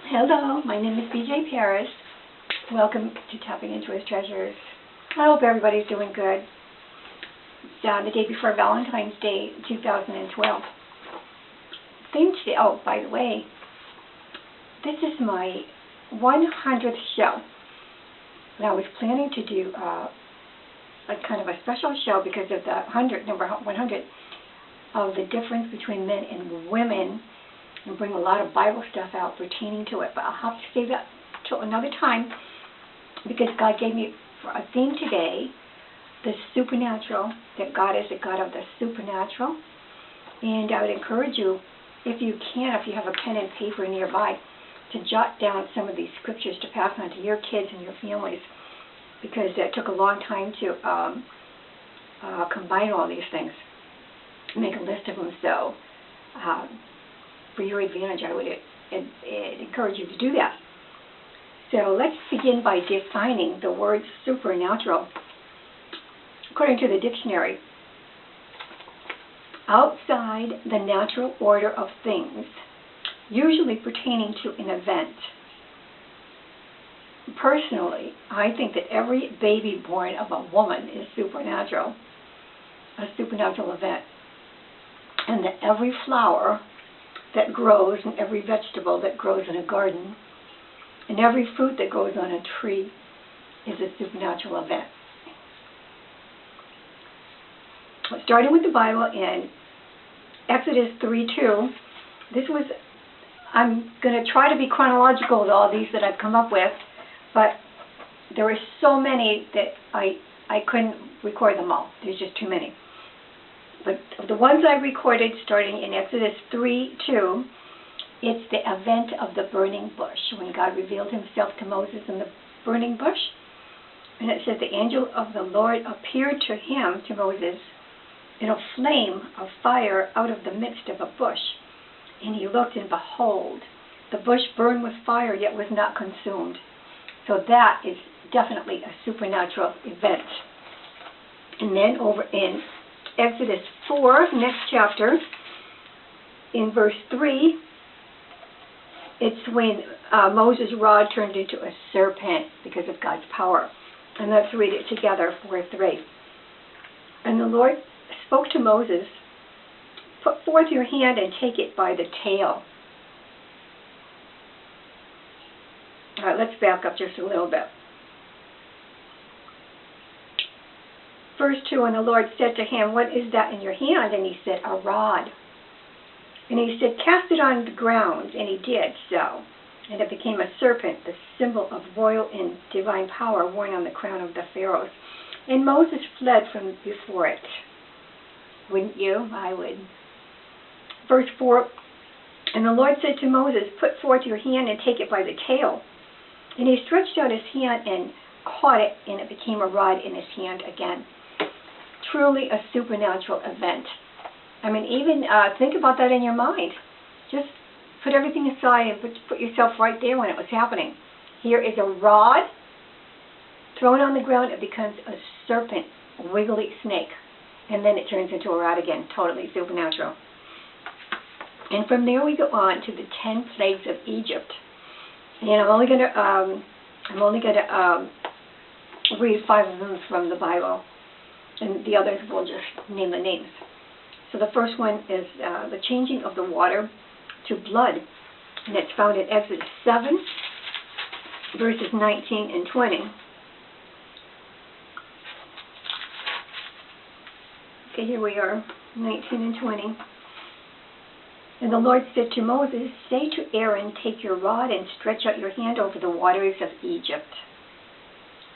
Hello, my name is BJ Paris. Welcome to Tapping Into His Treasures. I hope everybody's doing good. It's the day before Valentine's Day, 2012. Theme today, oh, by the way, this is my 100th show. And I was planning to do a kind of a special show because of the number 100, of the difference between men and women, and bring a lot of Bible stuff out pertaining to it. But I'll have to save that till another time because God gave me for a theme today, the supernatural, that God is the God of the supernatural. And I would encourage you, if you can, if you have a pen and paper nearby, to jot down some of these scriptures to pass on to your kids and your families, because it took a long time to combine all these things, make a list of them. So for your advantage, I would encourage you to do that. So let's begin by defining the word supernatural. According to the dictionary, outside the natural order of things, usually pertaining to an event. Personally, I think that every baby born of a woman is supernatural, a supernatural event, and that every flower that grows and every vegetable that grows in a garden and every fruit that grows on a tree is a supernatural event. Starting with the Bible in Exodus 3:2, I'm going to try to be chronological with all these that I've come up with, but there were so many that I couldn't record them all. There's just too many. But the ones I recorded starting in Exodus 3:2, it's the event of the burning bush, when God revealed himself to Moses in the burning bush. And it says the angel of the Lord appeared to him, to Moses, in a flame of fire out of the midst of a bush. And he looked, and behold, the bush burned with fire, yet was not consumed. So that is definitely a supernatural event. And then over in Exodus 4, next chapter, in verse 3, it's when Moses' rod turned into a serpent because of God's power. And let's read it together, 4:3. And the Lord spoke to Moses, put forth your hand and take it by the tail. All right, let's back up just a little bit. Verse 2, and the Lord said to him, what is that in your hand? And he said, a rod. And he said, cast it on the ground. And he did so. And it became a serpent, the symbol of royal and divine power worn on the crown of the pharaohs. And Moses fled from before it. Wouldn't you? I would. Verse 4, and the Lord said to Moses, put forth your hand and take it by the tail. And he stretched out his hand and caught it, and it became a rod in his hand again. Truly a supernatural event. I mean, even think about that in your mind. Just put everything aside and put yourself right there when it was happening. Here is a rod thrown on the ground. It becomes a serpent, a wiggly snake. And then it turns into a rod again. Totally supernatural. And from there we go on to the 10 plagues of Egypt. And I'm only going to read 5 of them from the Bible, and the others will just name the names. So the first one is the changing of the water to blood, and it's found in Exodus 7, verses 19 and 20. Okay, here we are, 19 and 20. And the Lord said to Moses, say to Aaron, take your rod and stretch out your hand over the waters of Egypt,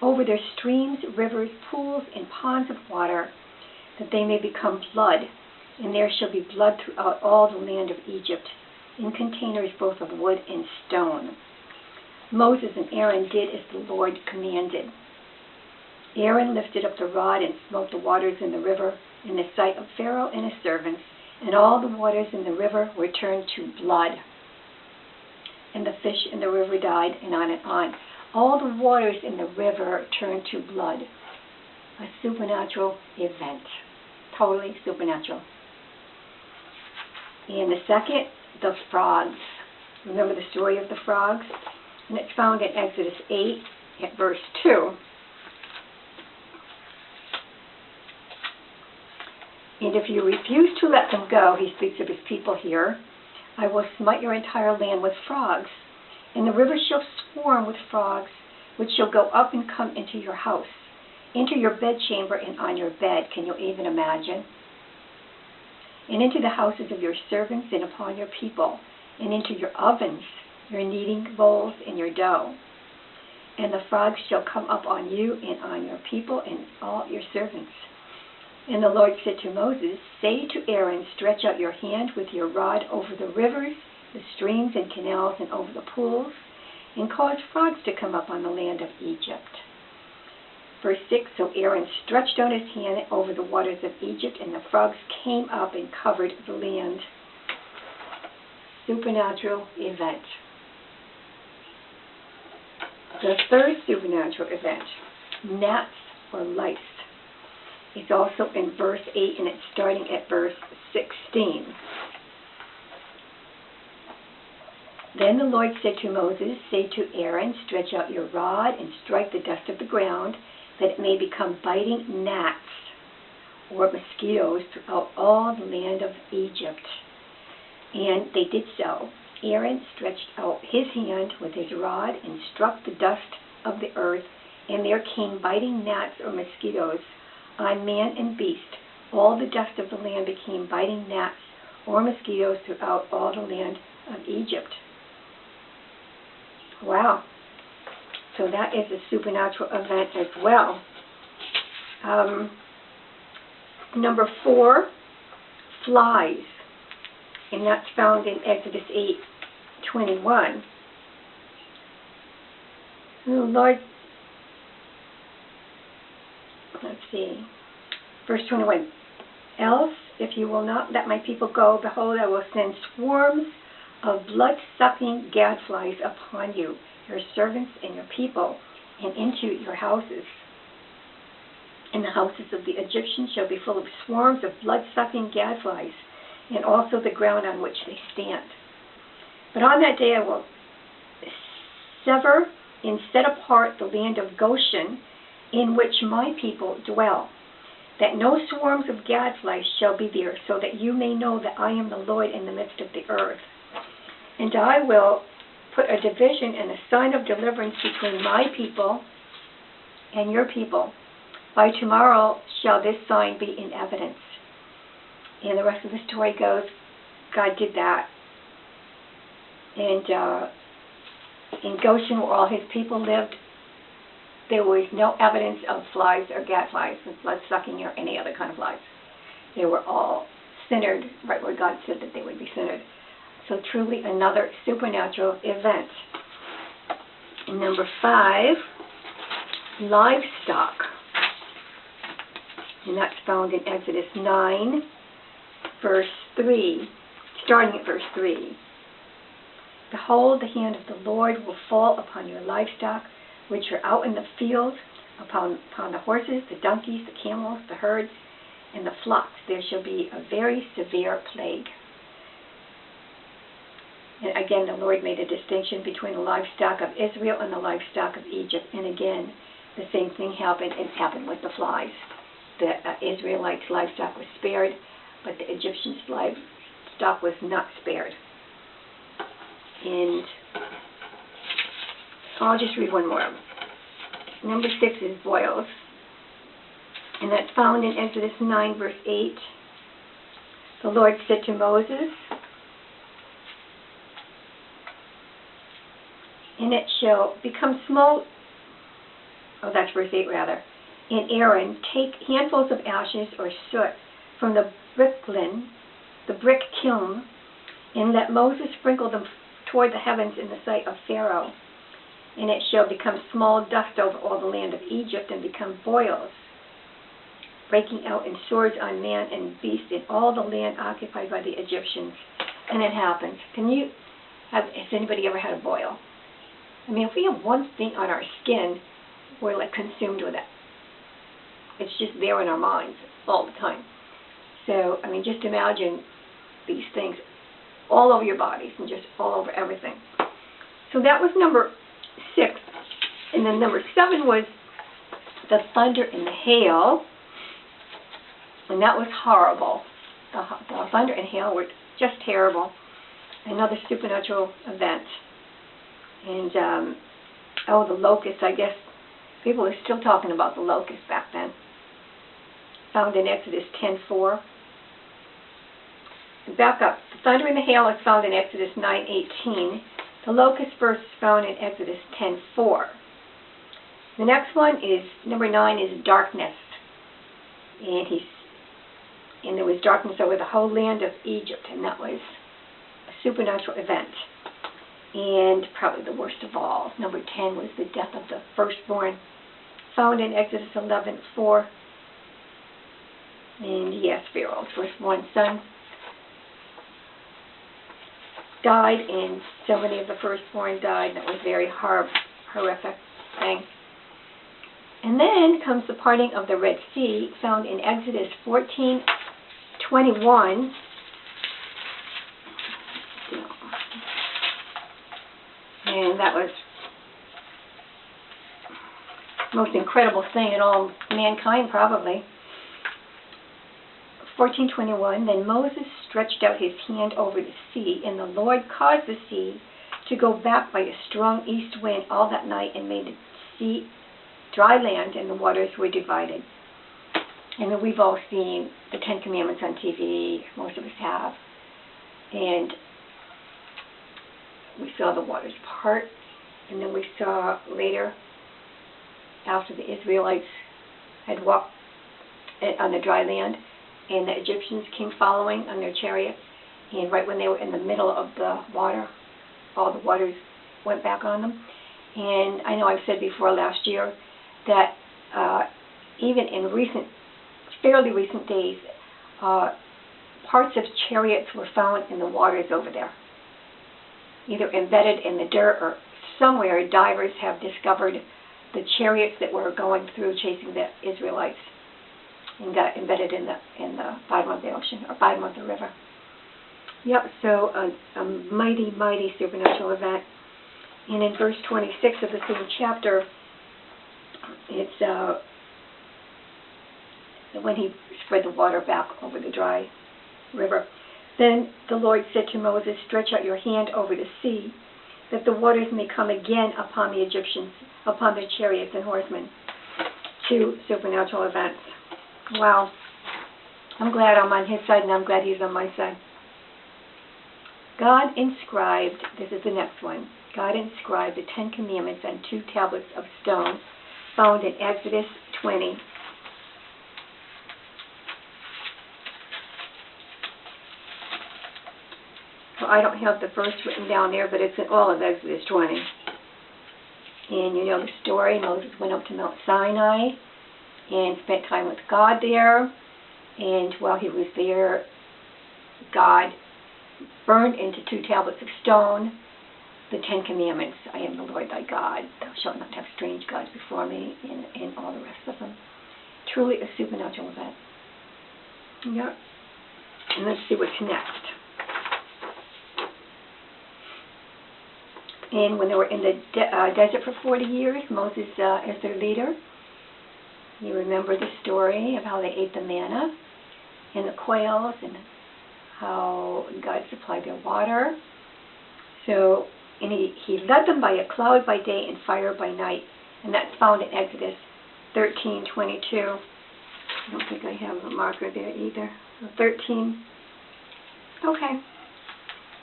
over their streams, rivers, pools, and ponds of water, that they may become blood. And there shall be blood throughout all the land of Egypt, in containers both of wood and stone. Moses and Aaron did as the Lord commanded. Aaron lifted up the rod and smote the waters in the river in the sight of Pharaoh and his servants, and all the waters in the river were turned to blood. And the fish in the river died, and on and on. All the waters in the river turned to blood. A supernatural event. Totally supernatural. And the second, the frogs. Remember the story of the frogs? And it's found in Exodus 8 at verse 2. And if you refuse to let them go, he speaks of his people here, I will smite your entire land with frogs, and the rivers shall swarm with frogs, which shall go up and come into your house, into your bedchamber and on your bed. Can you even imagine? And into the houses of your servants and upon your people, and into your ovens, your kneading bowls, and your dough. And the frogs shall come up on you and on your people and all your servants. And the Lord said to Moses, say to Aaron, stretch out your hand with your rod over the rivers, the streams and canals, and over the pools, and cause frogs to come up on the land of Egypt. Verse 6, so Aaron stretched out his hand over the waters of Egypt, and the frogs came up and covered the land. Supernatural event. The third supernatural event, gnats or lice, is also in verse 8, and it's starting at verse 16. Then the Lord said to Moses, say to Aaron, stretch out your rod and strike the dust of the ground, that it may become biting gnats or mosquitoes throughout all the land of Egypt. And they did so. Aaron stretched out his hand with his rod and struck the dust of the earth, and there came biting gnats or mosquitoes on man and beast. All the dust of the land became biting gnats or mosquitoes throughout all the land of Egypt. Wow. So that is a supernatural event as well. Number 4, flies. And that's found in Exodus 8:21. The Lord, let's see, verse 21. Else, if you will not let my people go, behold, I will send swarms of blood-sucking gadflies upon you, your servants and your people, and into your houses. And the houses of the Egyptians shall be full of swarms of blood-sucking gadflies, and also the ground on which they stand. But on that day I will sever and set apart the land of Goshen, in which my people dwell, that no swarms of gadflies shall be there, so that you may know that I am the Lord in the midst of the earth. And I will put a division and a sign of deliverance between my people and your people. By tomorrow shall this sign be in evidence. And the rest of the story goes, God did that. And in Goshen, where all his people lived, there was no evidence of flies or gadflies, blood-sucking or any other kind of flies. They were all centered right where God said that they would be centered. So truly another supernatural event. And number 5, livestock. And that's found in Exodus 9, verse 3, starting at verse 3. Behold, the hand of the Lord will fall upon your livestock, which are out in the field, upon the horses, the donkeys, the camels, the herds, and the flocks. There shall be a very severe plague. And again, the Lord made a distinction between the livestock of Israel and the livestock of Egypt. And again, the same thing happened. It happened with the flies. The Israelites' livestock was spared, but the Egyptians' livestock was not spared. And I'll just read one more. Number 6 is boils. And that's found in Exodus 9, verse 8. The Lord said to Moses, and it shall become small, that's verse 8 rather. And Aaron, take handfuls of ashes or soot from the brick kiln, and let Moses sprinkle them toward the heavens in the sight of Pharaoh. And it shall become small dust over all the land of Egypt, and become boils, breaking out in swords on man and beast in all the land occupied by the Egyptians. And it happens. Has anybody ever had a boil? I mean, if we have one thing on our skin, we're like consumed with it. It's just there in our minds all the time. So, I mean, just imagine these things all over your bodies and just all over everything. So that was number 6. And then number 7 was the thunder and the hail. And that was horrible. The thunder and hail were just terrible. Another supernatural event. And, the locusts, I guess people are still talking about the locusts back then. Found in Exodus 10:4. Back up. The thunder and the hail is found in Exodus 9:18. The locust verse is found in Exodus 10:4. The next one is, number 9 is darkness. And there was darkness over the whole land of Egypt, and that was a supernatural event. And probably the worst of all, number 10 was the death of the firstborn, found in Exodus 11:4. And yes, Pharaoh's firstborn son died, and so many of the firstborn died. That was a very horrific thing. And then comes the parting of the Red Sea, found in Exodus 14:21. And that was the most incredible thing in all mankind, probably. 14:21, then Moses stretched out his hand over the sea, and the Lord caused the sea to go back by a strong east wind all that night, and made the sea dry land, and the waters were divided. And we've all seen the 10 Commandments on TV, most of us have. And we saw the waters part, and then we saw later, after the Israelites had walked on the dry land, and the Egyptians came following on their chariots, and right when they were in the middle of the water, all the waters went back on them. And I know I've said before last year that even in fairly recent days, parts of chariots were found in the waters over there, either embedded in the dirt or somewhere. Divers have discovered the chariots that were going through chasing the Israelites and got embedded in the bottom of the ocean or bottom of the river. Yep, so a mighty, mighty supernatural event. And in verse 26 of the same chapter, it's when he spread the water back over the dry river. Then the Lord said to Moses, stretch out your hand over the sea, that the waters may come again upon the Egyptians, upon their chariots and horsemen. 2 supernatural events. Wow. I'm glad I'm on his side, and I'm glad he's on my side. God inscribed, this is the next one, God inscribed the 10 Commandments on 2 tablets of stone, found in Exodus 20. Well, I don't have the verse written down there, but it's in all of Exodus 20. And you know the story. Moses went up to Mount Sinai and spent time with God there. And while he was there, God burned into 2 tablets of stone the 10 Commandments. I am the Lord thy God. Thou shalt not have strange gods before me, and all the rest of them. Truly a supernatural event. Yeah. And let's see what's next. And when they were in the desert for 40 years, Moses as their leader, you remember the story of how they ate the manna and the quails and how God supplied their water. So, and he led them by a cloud by day and fire by night. And that's found in Exodus 13:22. I don't think I have a marker there either. 13. Okay.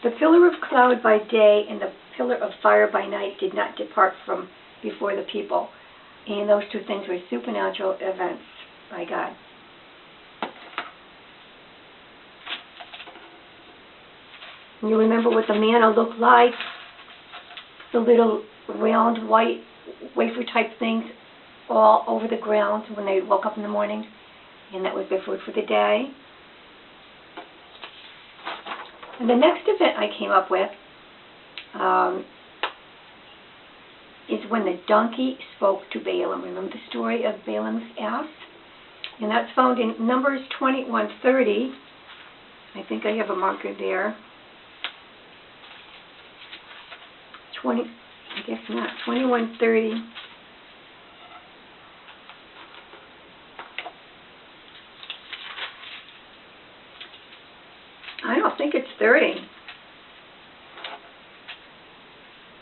The pillar of cloud by day and the pillar of fire by night did not depart from before the people. And those 2 things were supernatural events by God. You remember what the manna looked like? The little round white wafer type things all over the ground when they woke up in the morning. And that was their food for the day. And the next event I came up with is when the donkey spoke to Balaam. Remember the story of Balaam's ass? And that's found in Numbers 21:30. I think I have a marker there. I guess not, 21:30. I don't think it's 30.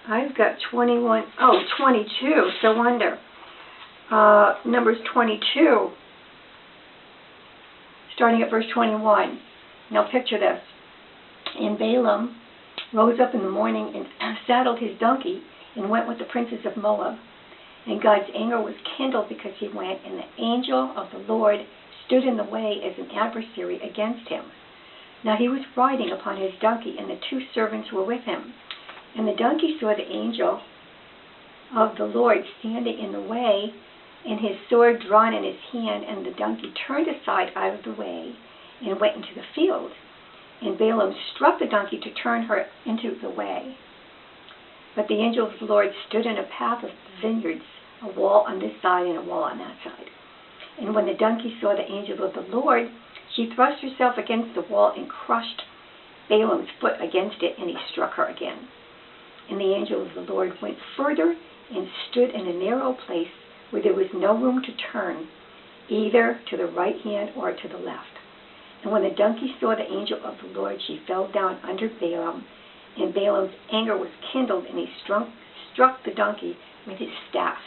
I've got 21, 22, so wonder. Numbers 22, starting at verse 21. Now picture this. And Balaam rose up in the morning and saddled his donkey and went with the princes of Moab. And God's anger was kindled because he went, and the angel of the Lord stood in the way as an adversary against him. Now he was riding upon his donkey, and the 2 servants were with him. And the donkey saw the angel of the Lord standing in the way, and his sword drawn in his hand, and the donkey turned aside out of the way and went into the field. And Balaam struck the donkey to turn her into the way. But the angel of the Lord stood in a path of vineyards, a wall on this side and a wall on that side. And when the donkey saw the angel of the Lord, she thrust herself against the wall and crushed Balaam's foot against it, and he struck her again. And the angel of the Lord went further and stood in a narrow place where there was no room to turn, either to the right hand or to the left. And when the donkey saw the angel of the Lord, she fell down under Balaam, and Balaam's anger was kindled, and he struck the donkey with his staff.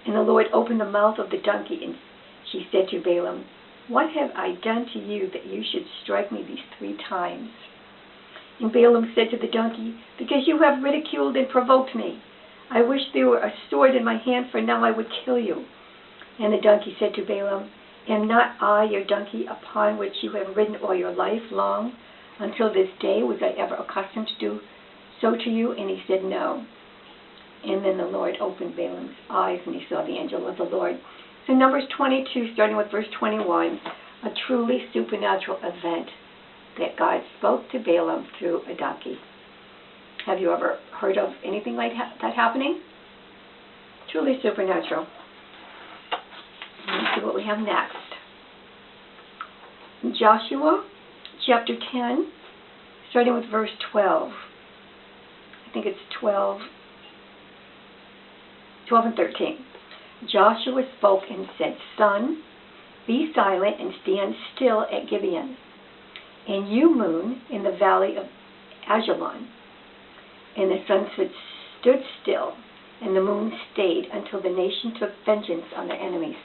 And the Lord opened the mouth of the donkey, and she said to Balaam, "What have I done to you that you should strike me these 3 times? And Balaam said to the donkey, "Because you have ridiculed and provoked me. I wish there were a sword in my hand, for now I would kill you." And the donkey said to Balaam, "Am not I your donkey upon which you have ridden all your life long? Until this day was I ever accustomed to do so to you?" And he said, "No." And then the Lord opened Balaam's eyes, and he saw the angel of the Lord. So Numbers 22, starting with verse 21, a truly supernatural event that God spoke to Balaam through a donkey. Have you ever heard of anything like that happening? Truly supernatural. Let's see what we have next. Joshua chapter 10, starting with verse 12. I think it's 12 and 13. Joshua spoke and said, "Sun, be silent and stand still at Gibeon, and you, moon, in the valley of Ajalon." And the sun stood still, and the moon stayed until the nation took vengeance on their enemies.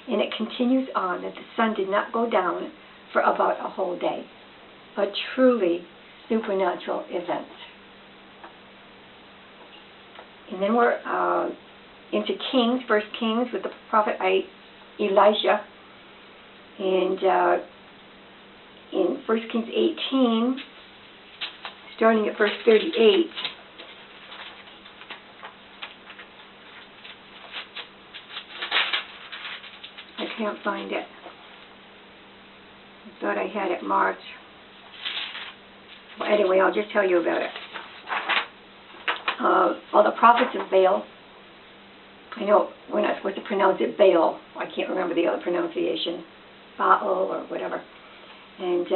And it continues on that the sun did not go down for about a whole day. A truly supernatural event. And then we're into Kings, 1 Kings, with the prophet Elijah. And in 1 Kings 18, starting at verse 38, I can't find it. I thought I had it marked. Well, anyway, I'll just tell you about it. All the prophets of Baal. I know we're not supposed to pronounce it Baal. I can't remember the other pronunciation. Baal or whatever. And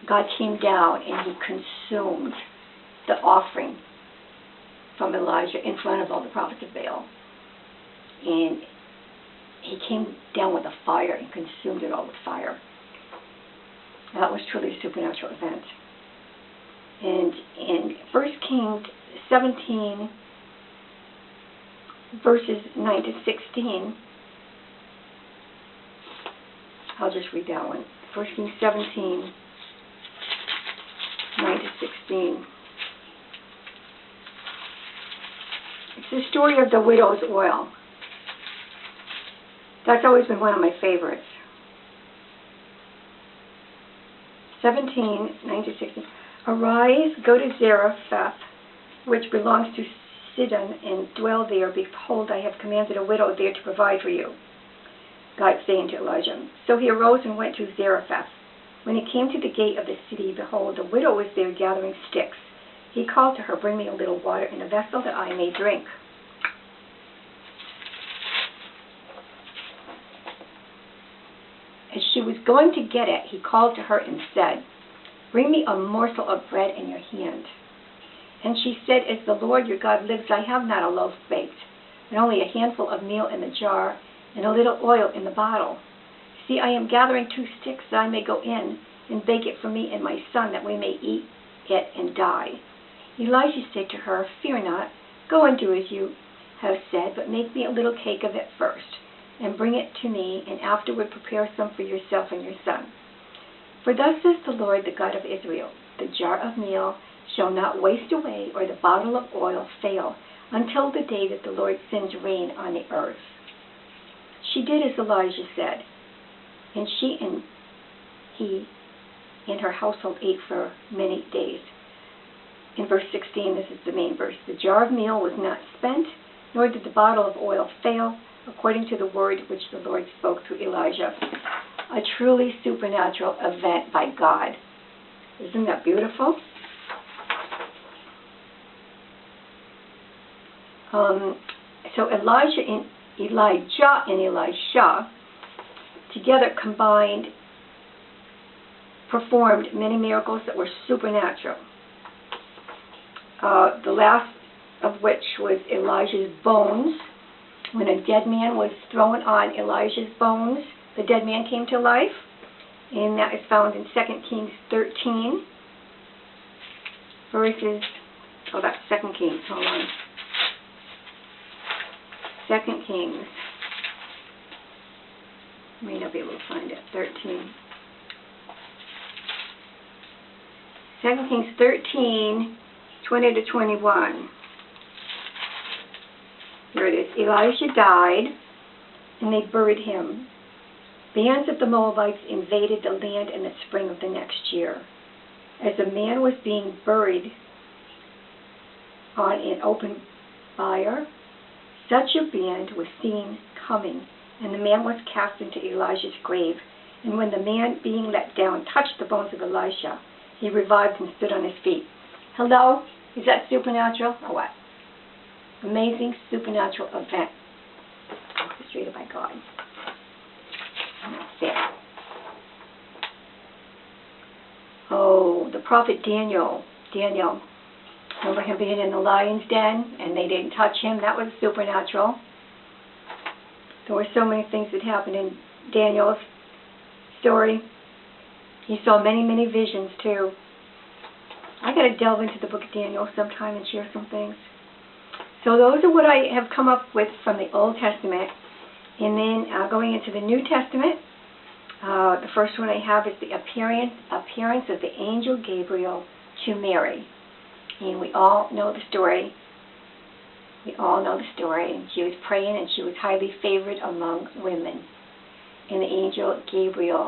God came down and he consumed the offering from Elijah in front of all the prophets of Baal. And he came down with a fire and consumed it all with fire. That was truly a supernatural event. And in 1 Kings 17, verses 9 to 16, I'll just read that one. 1 Kings 17, 9 to 16. It's the story of the widow's oil. That's always been one of my favorites. 17, 9 to 16. "Arise, go to Zarephath, which belongs to Sidon, and dwell there. Behold, I have commanded a widow there to provide for you." God saying to Elijah. So he arose and went to Zarephath. When he came to the gate of the city, behold, a widow was there gathering sticks. He called to her, "Bring me a little water in a vessel that I may drink." As she was going to get it, he called to her and said, "Bring me a morsel of bread in your hand." And she said, as the Lord your God lives, I have not a loaf baked, but only a handful of meal in the jar and a little oil in the bottle. See, I am gathering 2 sticks that I may go in and bake it for me and my son, that we may eat it and die. Elijah said to her, fear not, go and do as you have said, but make me a little cake of it first, and bring it to me, and afterward prepare some for yourself and your son. For thus says the Lord, the God of Israel, the jar of meal shall not waste away, or the bottle of oil fail, until the day that the Lord sends rain on the earth. She did as Elijah said, and she and he and her household ate for many days. In verse 16, this is the main verse. The jar of meal was not spent, nor did the bottle of oil fail, according to the word which the Lord spoke through Elijah. A truly supernatural event by God. Isn't that beautiful? So Elijah and Elisha together combined, performed many miracles that were supernatural. The last of which was Elijah's bones. When a dead man was thrown on Elijah's bones, the dead man came to life. And that is found in 2 Kings 13. Verses, that's 2 Kings, hold on. 2 Kings, may not be able to find it, 13. 2 Kings 13, 20 to 21. Here it is. Elijah died, and they buried him. Bands of the Moabites invaded the land in the spring of the next year. As a man was being buried on an open bier, such a band was seen coming, and the man was cast into Elijah's grave. And when the man, being let down, touched the bones of Elisha, he revived and stood on his feet. Hello? Is that supernatural or what? Amazing supernatural event orchestrated by God. And that's it. Oh, the prophet Daniel. Remember him being in the lion's den and they didn't touch him? That was supernatural. There were so many things that happened in Daniel's story. He saw many, many visions too. I got to delve into the book of Daniel sometime and share some things. So those are what I have come up with from the Old Testament. And then going into the New Testament, the first one I have is the appearance of the angel Gabriel to Mary. And we all know the story. And she was praying, and she was highly favored among women. And the angel Gabriel